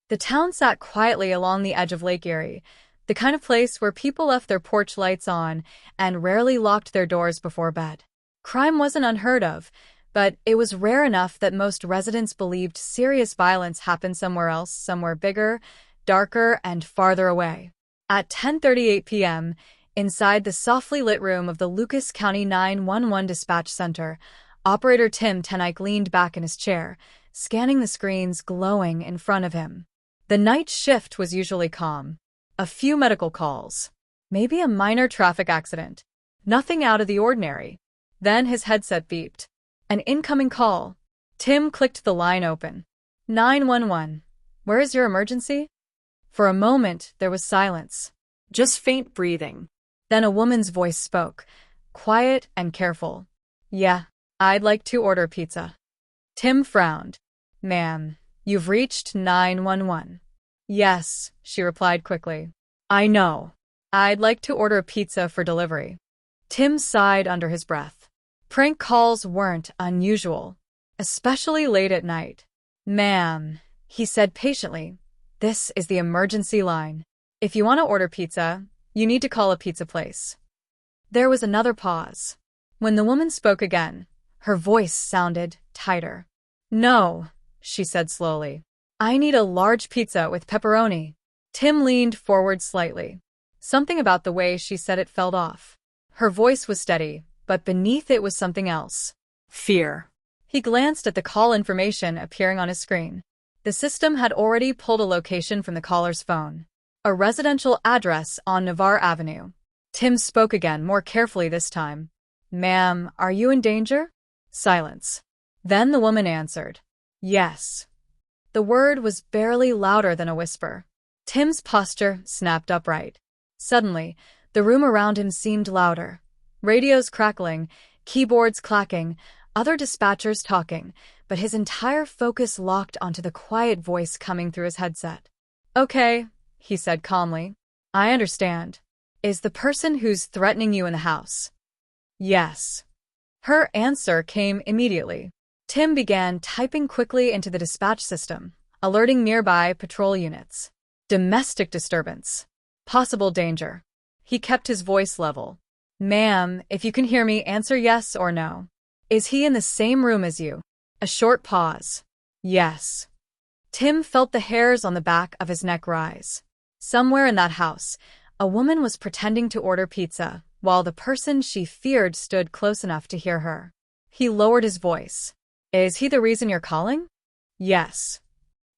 The town sat quietly along the edge of Lake Erie, the kind of place where people left their porch lights on and rarely locked their doors before bed. Crime wasn't unheard of, but it was rare enough that most residents believed serious violence happened somewhere else, somewhere bigger, darker, and farther away. At 10:38 p.m., inside the softly lit room of the Lucas County 911 Dispatch Center, Operator Tim Tenike leaned back in his chair, scanning the screens glowing in front of him. The night shift was usually calm. A few medical calls. Maybe a minor traffic accident. Nothing out of the ordinary. Then his headset beeped. An incoming call. Tim clicked the line open. 911. Where is your emergency? For a moment, there was silence. Just faint breathing. Then a woman's voice spoke, quiet and careful. Yeah, I'd like to order pizza. Tim frowned. Ma'am, you've reached 911. Yes, she replied quickly. I know. I'd like to order a pizza for delivery. Tim sighed under his breath. Prank calls weren't unusual, especially late at night. Ma'am, he said patiently, this is the emergency line. If you want to order pizza, you need to call a pizza place. There was another pause. When the woman spoke again, her voice sounded tighter. No, she said slowly. I need a large pizza with pepperoni. Tim leaned forward slightly. Something about the way she said it felt off. Her voice was steady, but beneath it was something else. Fear. He glanced at the call information appearing on his screen. The system had already pulled a location from the caller's phone. A residential address on Navarre Avenue. Tim spoke again, more carefully this time. Ma'am, are you in danger? Silence. Then the woman answered. Yes. The word was barely louder than a whisper. Tim's posture snapped upright. Suddenly, the room around him seemed louder. Radios crackling, keyboards clacking, other dispatchers talking, but his entire focus locked onto the quiet voice coming through his headset. Okay, he said calmly. I understand. Is the person who's threatening you in the house? Yes. Her answer came immediately. Tim began typing quickly into the dispatch system, alerting nearby patrol units. Domestic disturbance. Possible danger. He kept his voice level. Ma'am, if you can hear me, answer yes or no. Is he in the same room as you? A short pause. Yes. Tim felt the hairs on the back of his neck rise. Somewhere in that house, a woman was pretending to order pizza, while the person she feared stood close enough to hear her. He lowered his voice. Is he the reason you're calling? Yes.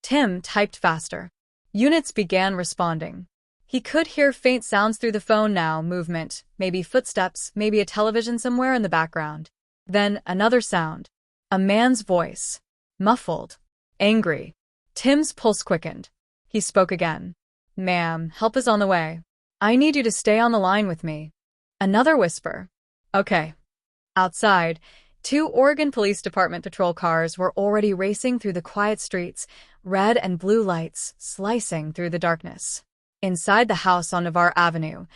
Tim typed faster. Units began responding. He could hear faint sounds through the phone now, movement, maybe footsteps, maybe a television somewhere in the background. Then another sound. A man's voice. Muffled. Angry. Tim's pulse quickened. He spoke again. Ma'am, help is on the way. I need you to stay on the line with me. Another whisper. Okay. Outside, 2 Oregon Police Department patrol cars were already racing through the quiet streets, red and blue lights slicing through the darkness. Inside the house on Navarre Avenue,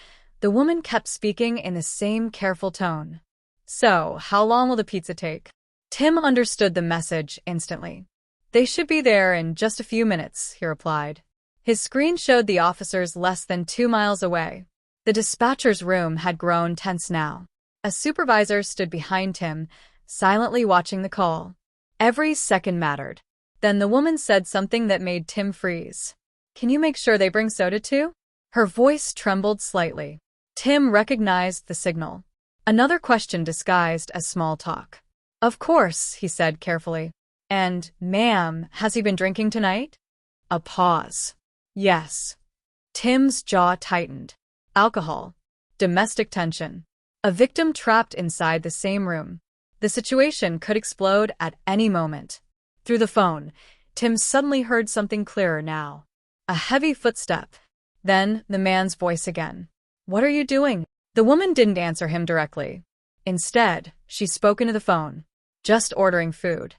the woman kept speaking in the same careful tone. So, how long will the pizza take? Tim understood the message instantly. They should be there in just a few minutes, he replied. His screen showed the officers less than 2 miles away. The dispatcher's room had grown tense now. A supervisor stood behind him, silently watching the call. Every second mattered. Then the woman said something that made Tim freeze. Can you make sure they bring soda too? Her voice trembled slightly. Tim recognized the signal. Another question disguised as small talk. Of course, he said carefully. And, ma'am, has he been drinking tonight? A pause. Yes. Tim's jaw tightened. Alcohol. Domestic tension. A victim trapped inside the same room. The situation could explode at any moment. Through the phone, Tim suddenly heard something clearer now. A heavy footstep. Then the man's voice again. What are you doing? The woman didn't answer him directly. Instead, she spoke into the phone. Just ordering food.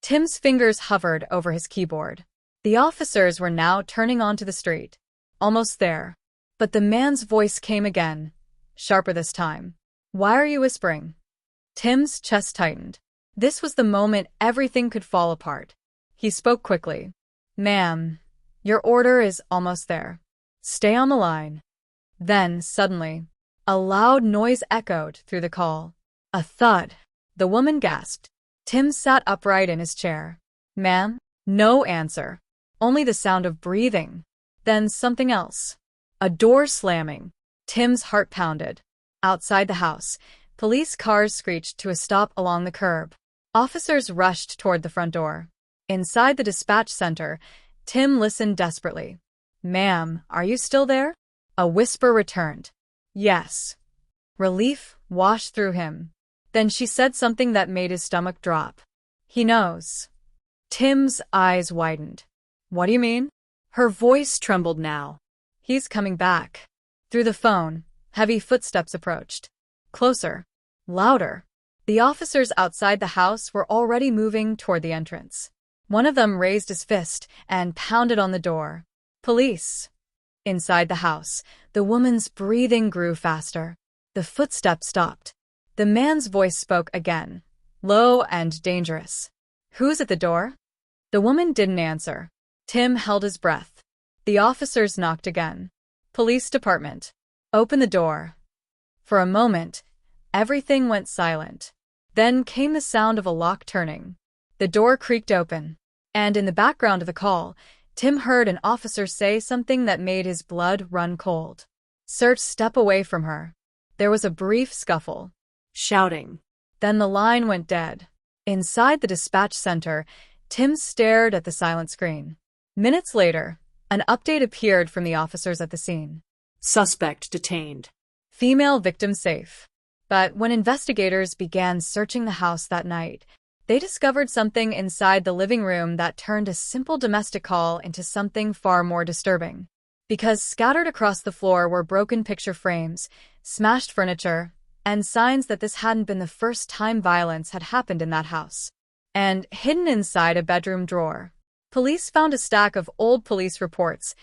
Tim's fingers hovered over his keyboard. The officers were now turning onto the street. Almost there. But the man's voice came again. Sharper this time. Why are you whispering? Tim's chest tightened. This was the moment everything could fall apart. He spoke quickly. Ma'am, Your order is almost there. Stay on the line. Then, suddenly, a loud noise echoed through the call. A thud. The woman gasped. Tim sat upright in his chair. Ma'am? No answer. Only the sound of breathing. Then something else. A door slamming. Tim's heart pounded. Outside the house, police cars screeched to a stop along the curb. Officers rushed toward the front door. Inside the dispatch center, Tim listened desperately. Ma'am, are you still there? A whisper returned. Yes. Relief washed through him. Then she said something that made his stomach drop. He knows. Tim's eyes widened. What do you mean? Her voice trembled now. He's coming back. Through the phone, heavy footsteps approached. Closer. Louder. The officers outside the house were already moving toward the entrance. One of them raised his fist and pounded on the door. Police. Inside the house, the woman's breathing grew faster. The footsteps stopped. The man's voice spoke again, low and dangerous. Who's at the door? The woman didn't answer. Tim held his breath. The officers knocked again. Police department. Open the door. For a moment, everything went silent. Then came the sound of a lock turning. The door creaked open. And in the background of the call, Tim heard an officer say something that made his blood run cold. Search, step away from her. There was a brief scuffle. Shouting. Then the line went dead. Inside the dispatch center, Tim stared at the silent screen. Minutes later, an update appeared from the officers at the scene. Suspect detained. Female victim safe. But when investigators began searching the house that night, they discovered something inside the living room that turned a simple domestic call into something far more disturbing. Because scattered across the floor were broken picture frames, smashed furniture, and signs that this hadn't been the first time violence had happened in that house. And hidden inside a bedroom drawer, police found a stack of old police reports,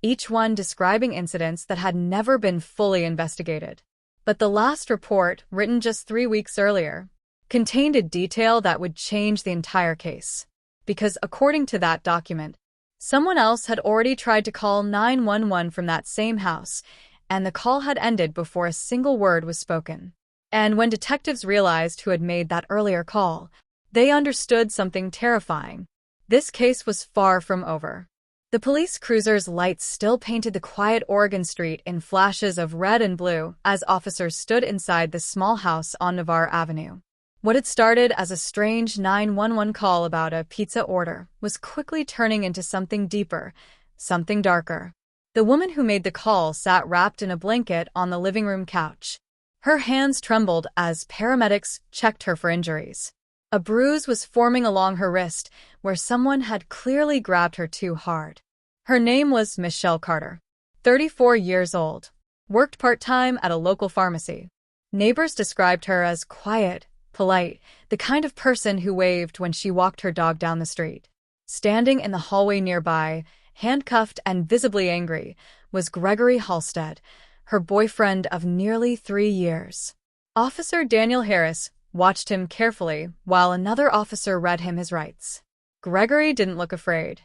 each one describing incidents that had never been fully investigated. But the last report, written just 3 weeks earlier, contained a detail that would change the entire case. Because according to that document, someone else had already tried to call 911 from that same house, and the call had ended before a single word was spoken. And when detectives realized who had made that earlier call, they understood something terrifying. This case was far from over. The police cruiser's lights still painted the quiet Oregon street in flashes of red and blue as officers stood inside the small house on Navarre Avenue. What had started as a strange 911 call about a pizza order was quickly turning into something deeper, something darker. The woman who made the call sat wrapped in a blanket on the living room couch. Her hands trembled as paramedics checked her for injuries. A bruise was forming along her wrist where someone had clearly grabbed her too hard. Her name was Michelle Carter, 34 years old, worked part-time at a local pharmacy. Neighbors described her as quiet, polite, the kind of person who waved when she walked her dog down the street. Standing in the hallway nearby, handcuffed and visibly angry, was Gregory Halstead, her boyfriend of nearly 3 years. Officer Daniel Harris watched him carefully while another officer read him his rights. Gregory didn't look afraid.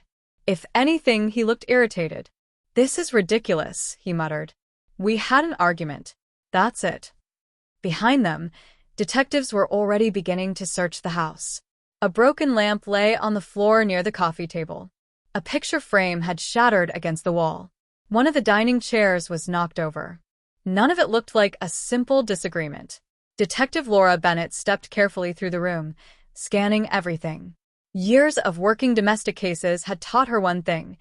If anything, he looked irritated. "This is ridiculous," he muttered. "We had an argument. That's it." Behind them, detectives were already beginning to search the house. A broken lamp lay on the floor near the coffee table. A picture frame had shattered against the wall. One of the dining chairs was knocked over. None of it looked like a simple disagreement. Detective Laura Bennett stepped carefully through the room, scanning everything. Years of working domestic cases had taught her one thing: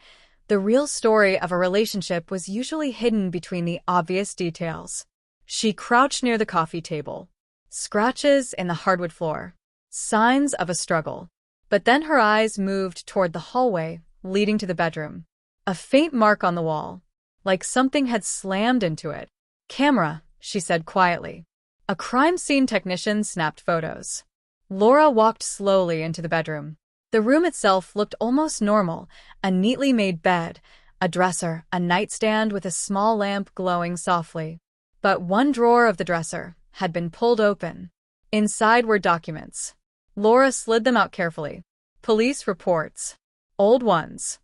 the real story of a relationship was usually hidden between the obvious details. She crouched near the coffee table. Scratches in the hardwood floor. Signs of a struggle. But then her eyes moved toward the hallway leading to the bedroom. A faint mark on the wall, like something had slammed into it. "Camera," she said quietly. A crime scene technician snapped photos. Laura walked slowly into the bedroom. The room itself looked almost normal: a neatly made bed, a dresser, a nightstand with a small lamp glowing softly. But one drawer of the dresser had been pulled open. Inside were documents. Laura slid them out carefully. Police reports. Old ones.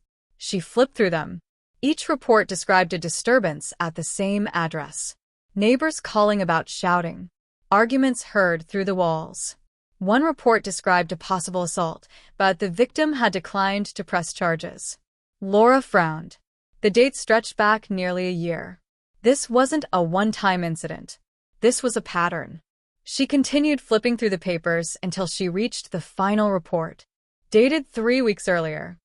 She flipped through them. Each report described a disturbance at the same address. Neighbors calling about shouting. Arguments heard through the walls. One report described a possible assault, but the victim had declined to press charges. Laura frowned. The date stretched back nearly a year. This wasn't a one-time incident. This was a pattern. She continued flipping through the papers until she reached the final report, dated 3 weeks earlier.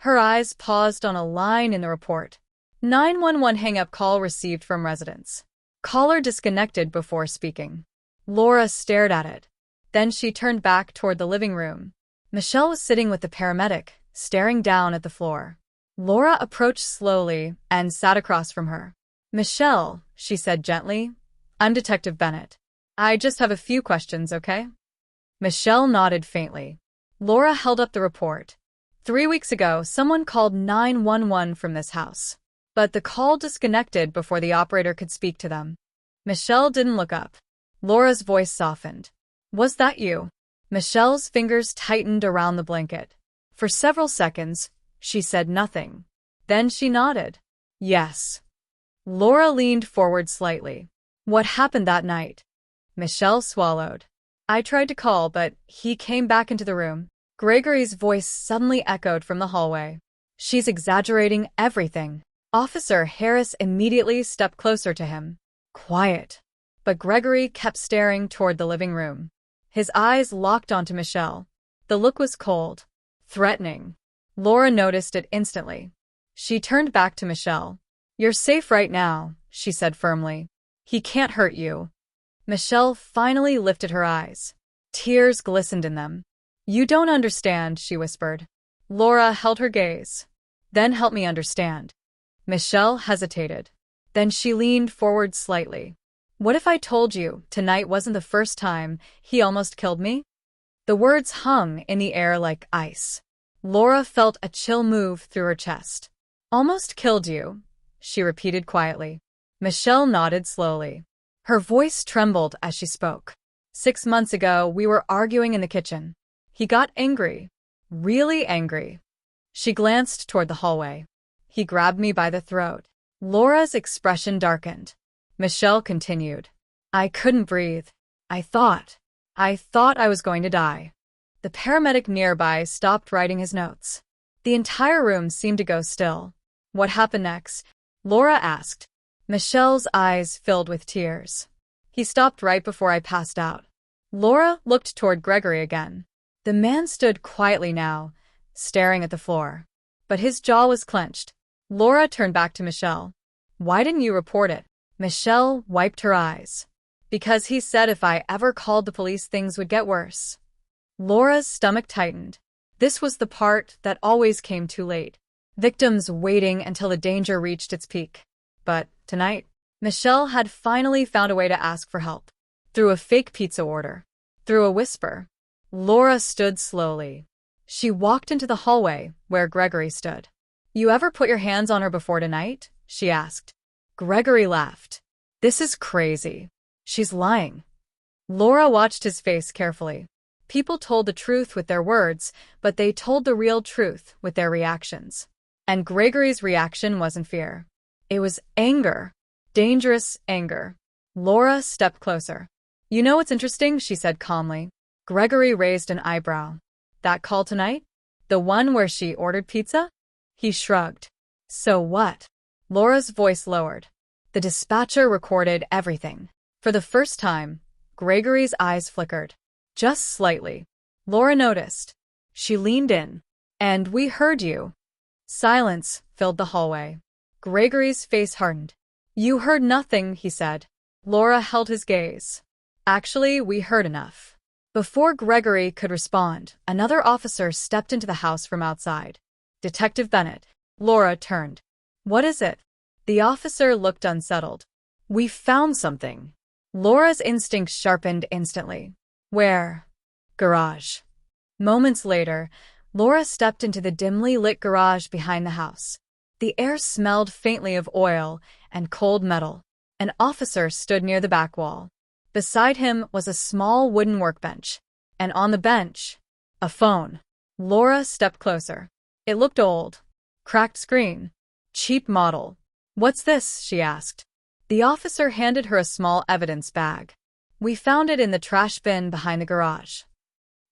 Her eyes paused on a line in the report. 911 hang-up call received from residents. Caller disconnected before speaking. Laura stared at it. Then she turned back toward the living room. Michelle was sitting with the paramedic, staring down at the floor. Laura approached slowly and sat across from her. "Michelle," she said gently, "I'm Detective Bennett. I just have a few questions, okay?" Michelle nodded faintly. Laura held up the report. 3 weeks ago, someone called 911 from this house. But the call disconnected before the operator could speak to them. Michelle didn't look up. Laura's voice softened. "Was that you?" Michelle's fingers tightened around the blanket. For several seconds, she said nothing. Then she nodded. "Yes." Laura leaned forward slightly. "What happened that night?" Michelle swallowed. "I tried to call, but he came back into the room." Gregory's voice suddenly echoed from the hallway. "She's exaggerating everything." Officer Harris immediately stepped closer to him. "Quiet." But Gregory kept staring toward the living room. His eyes locked onto Michelle. The look was cold, threatening. Laura noticed it instantly. She turned back to Michelle. "You're safe right now," she said firmly. "He can't hurt you." Michelle finally lifted her eyes. Tears glistened in them. "You don't understand," she whispered. Laura held her gaze. "Then help me understand." Michelle hesitated. Then she leaned forward slightly. "What if I told you tonight wasn't the first time he almost killed me?" The words hung in the air like ice. Laura felt a chill move through her chest. "Almost killed you," she repeated quietly. Michelle nodded slowly. Her voice trembled as she spoke. 6 months ago, we were arguing in the kitchen. He got angry. Really angry. She glanced toward the hallway. He grabbed me by the throat. Laura's expression darkened. Michelle continued. "I couldn't breathe. I thought I was going to die." The paramedic nearby stopped writing his notes. The entire room seemed to go still. "What happened next?" Laura asked. Michelle's eyes filled with tears. "He stopped right before I passed out." Laura looked toward Gregory again. The man stood quietly now, staring at the floor. But his jaw was clenched. Laura turned back to Michelle. "Why didn't you report it?" Michelle wiped her eyes. "Because he said if I ever called the police, things would get worse." Laura's stomach tightened. This was the part that always came too late. Victims waiting until the danger reached its peak. But tonight, Michelle had finally found a way to ask for help. Through a fake pizza order. Through a whisper. Laura stood slowly. She walked into the hallway where Gregory stood. "You ever put your hands on her before tonight?" she asked. Gregory laughed. "This is crazy. She's lying." Laura watched his face carefully. People told the truth with their words, but they told the real truth with their reactions. And Gregory's reaction wasn't fear. It was anger. Dangerous anger. Laura stepped closer. "You know what's interesting?" she said calmly. Gregory raised an eyebrow. "That call tonight? The one where she ordered pizza?" He shrugged. "So what?" Laura's voice lowered. The dispatcher recorded everything. For the first time, Gregory's eyes flickered. Just slightly. Laura noticed. She leaned in. "And we heard you." Silence filled the hallway. Gregory's face hardened. "You heard nothing," he said. Laura held his gaze. "Actually, we heard enough." Before Gregory could respond, another officer stepped into the house from outside. "Detective Bennett." Laura turned. "What is it?" The officer looked unsettled. "We found something." Laura's instincts sharpened instantly. "Where?" "Garage." Moments later, Laura stepped into the dimly lit garage behind the house. The air smelled faintly of oil and cold metal. An officer stood near the back wall. Beside him was a small wooden workbench, and on the bench, a phone. Laura stepped closer. It looked old. Cracked screen. Cheap model. What's this? She asked. The officer handed her a small evidence bag. We found it in the trash bin behind the garage.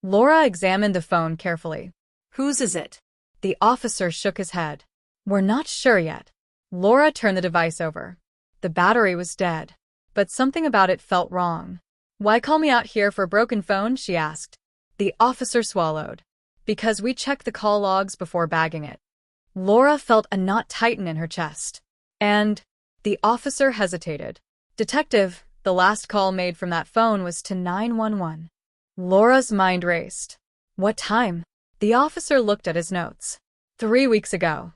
Laura examined the phone carefully. Whose is it? The officer shook his head. We're not sure yet. Laura turned the device over. The battery was dead, but something about it felt wrong. Why call me out here for a broken phone? She asked. The officer swallowed. Because we checked the call logs before bagging it. Laura felt a knot tighten in her chest. And the officer hesitated. Detective, the last call made from that phone was to 911. Laura's mind raced. What time? The officer looked at his notes. 3 weeks ago.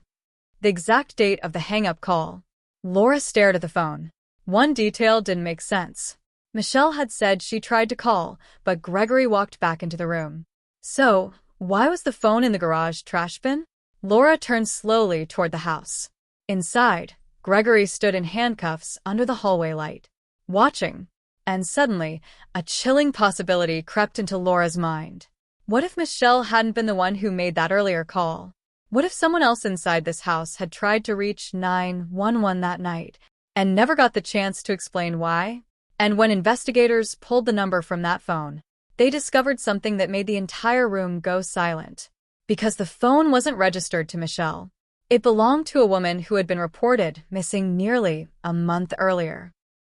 The exact date of the hang-up call. Laura stared at the phone. One detail didn't make sense. Michelle had said she tried to call, but Gregory walked back into the room. So, why was the phone in the garage trash bin? Laura turned slowly toward the house. Inside, Gregory stood in handcuffs under the hallway light, watching. And suddenly, a chilling possibility crept into Laura's mind. What if Michelle hadn't been the one who made that earlier call? What if someone else inside this house had tried to reach 911 that night and never got the chance to explain why? And when investigators pulled the number from that phone, they discovered something that made the entire room go silent. Because the phone wasn't registered to Michelle. It belonged to a woman who had been reported missing nearly a month earlier.